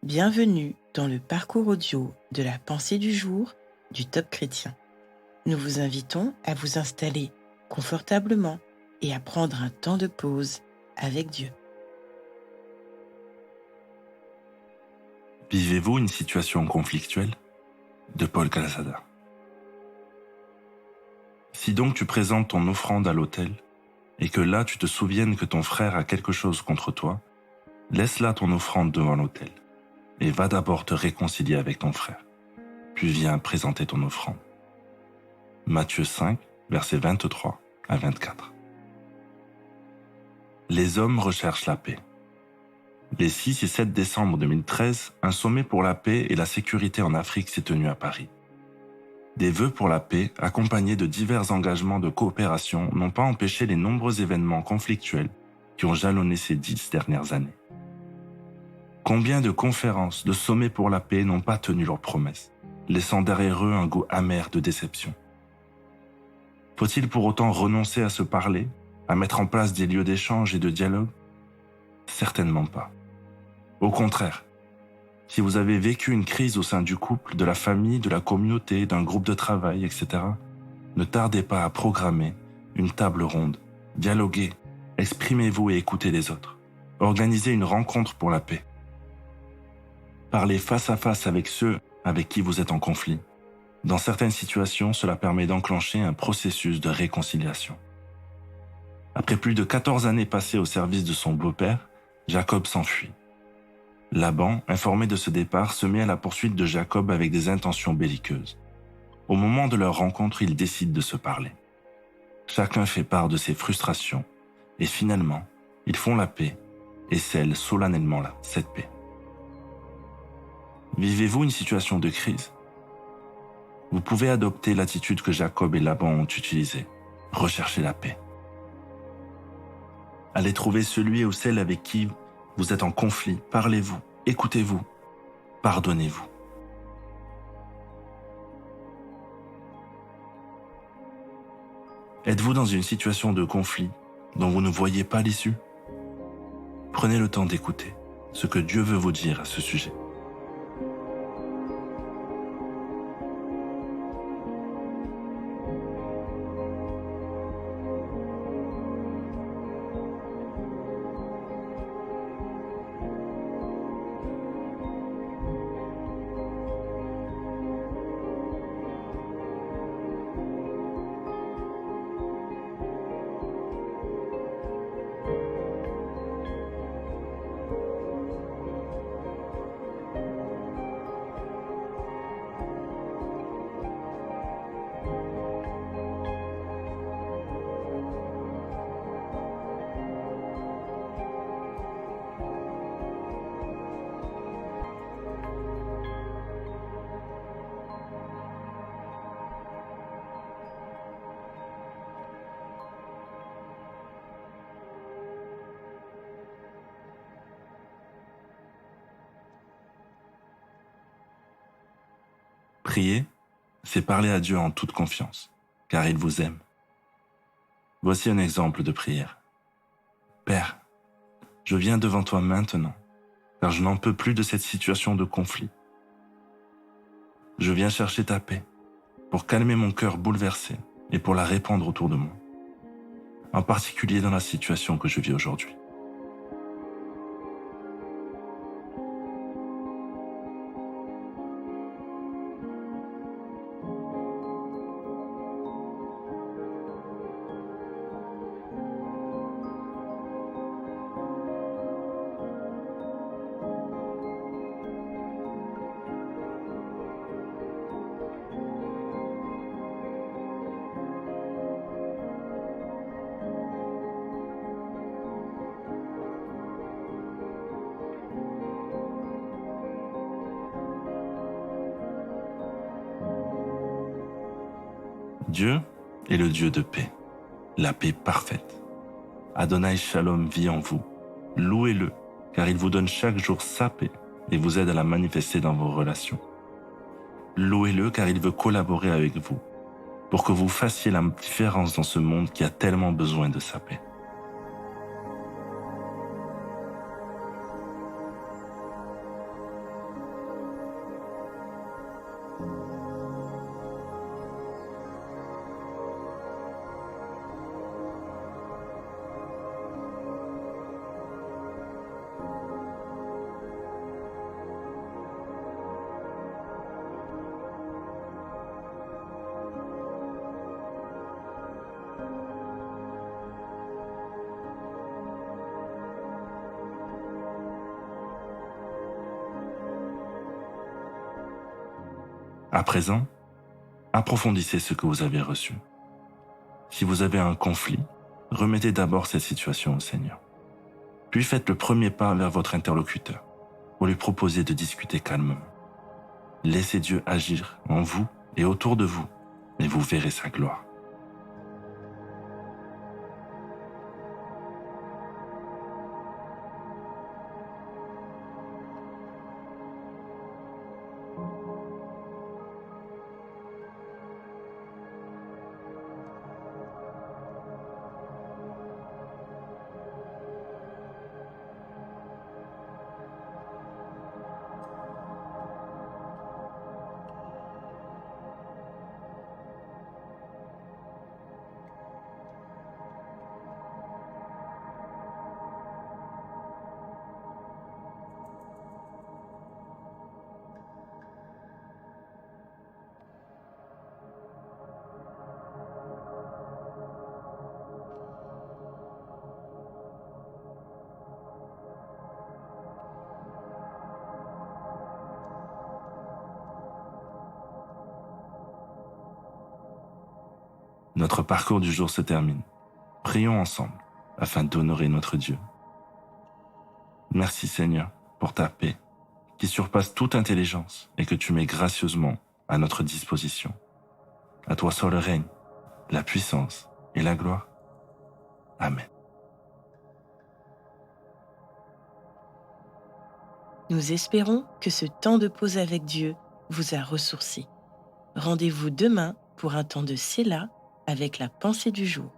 Bienvenue dans le parcours audio de la pensée du jour du Top Chrétien. Nous vous invitons à vous installer confortablement et à prendre un temps de pause avec Dieu. Vivez-vous une situation conflictuelle? De Paul Calzada. Si donc tu présentes ton offrande à l'autel, et que là tu te souviennes que ton frère a quelque chose contre toi, laisse là ton offrande devant l'autel, et va d'abord te réconcilier avec ton frère, puis viens présenter ton offrande. Matthieu 5, versets 23 à 24. Les hommes recherchent la paix. Les 6 et 7 décembre 2013, un sommet pour la paix et la sécurité en Afrique s'est tenu à Paris. Des vœux pour la paix, accompagnés de divers engagements de coopération, n'ont pas empêché les nombreux événements conflictuels qui ont jalonné ces 10 dernières années. Combien de conférences, de sommets pour la paix n'ont pas tenu leurs promesses, laissant derrière eux un goût amer de déception? Faut-il pour autant renoncer à se parler, à mettre en place des lieux d'échange et de dialogue? Certainement pas. Au contraire, si vous avez vécu une crise au sein du couple, de la famille, de la communauté, d'un groupe de travail, etc., ne tardez pas à programmer une table ronde, dialoguez, exprimez-vous et écoutez les autres. Organisez une rencontre pour la paix. Parlez face à face avec ceux avec qui vous êtes en conflit. Dans certaines situations, cela permet d'enclencher un processus de réconciliation. Après plus de 14 années passées au service de son beau-père, Jacob s'enfuit. Laban, informé de ce départ, se met à la poursuite de Jacob avec des intentions belliqueuses. Au moment de leur rencontre, ils décident de se parler. Chacun fait part de ses frustrations, et finalement, ils font la paix et scellent solennellement cette paix. Vivez-vous une situation de crise? Vous pouvez adopter l'attitude que Jacob et Laban ont utilisée, rechercher la paix. Allez trouver celui ou celle avec qui vous êtes en conflit, parlez-vous, écoutez-vous, pardonnez-vous. Êtes-vous dans une situation de conflit dont vous ne voyez pas l'issue? Prenez le temps d'écouter ce que Dieu veut vous dire à ce sujet. Prier, c'est parler à Dieu en toute confiance, car il vous aime. Voici un exemple de prière. Père, je viens devant toi maintenant, car je n'en peux plus de cette situation de conflit. Je viens chercher ta paix, pour calmer mon cœur bouleversé et pour la répandre autour de moi, en particulier dans la situation que je vis aujourd'hui. Dieu est le Dieu de paix, la paix parfaite. Adonai Shalom vit en vous. Louez-le, car il vous donne chaque jour sa paix et vous aide à la manifester dans vos relations. Louez-le, car il veut collaborer avec vous pour que vous fassiez la différence dans ce monde qui a tellement besoin de sa paix. À présent, approfondissez ce que vous avez reçu. Si vous avez un conflit, remettez d'abord cette situation au Seigneur. Puis faites le premier pas vers votre interlocuteur pour lui proposer de discuter calmement. Laissez Dieu agir en vous et autour de vous, et vous verrez sa gloire. Notre parcours du jour se termine. Prions ensemble afin d'honorer notre Dieu. Merci Seigneur pour ta paix qui surpasse toute intelligence et que tu mets gracieusement à notre disposition. À toi seul le règne, la puissance et la gloire. Amen. Nous espérons que ce temps de pause avec Dieu vous a ressourci. Rendez-vous demain pour un temps de Séla avec la pensée du jour.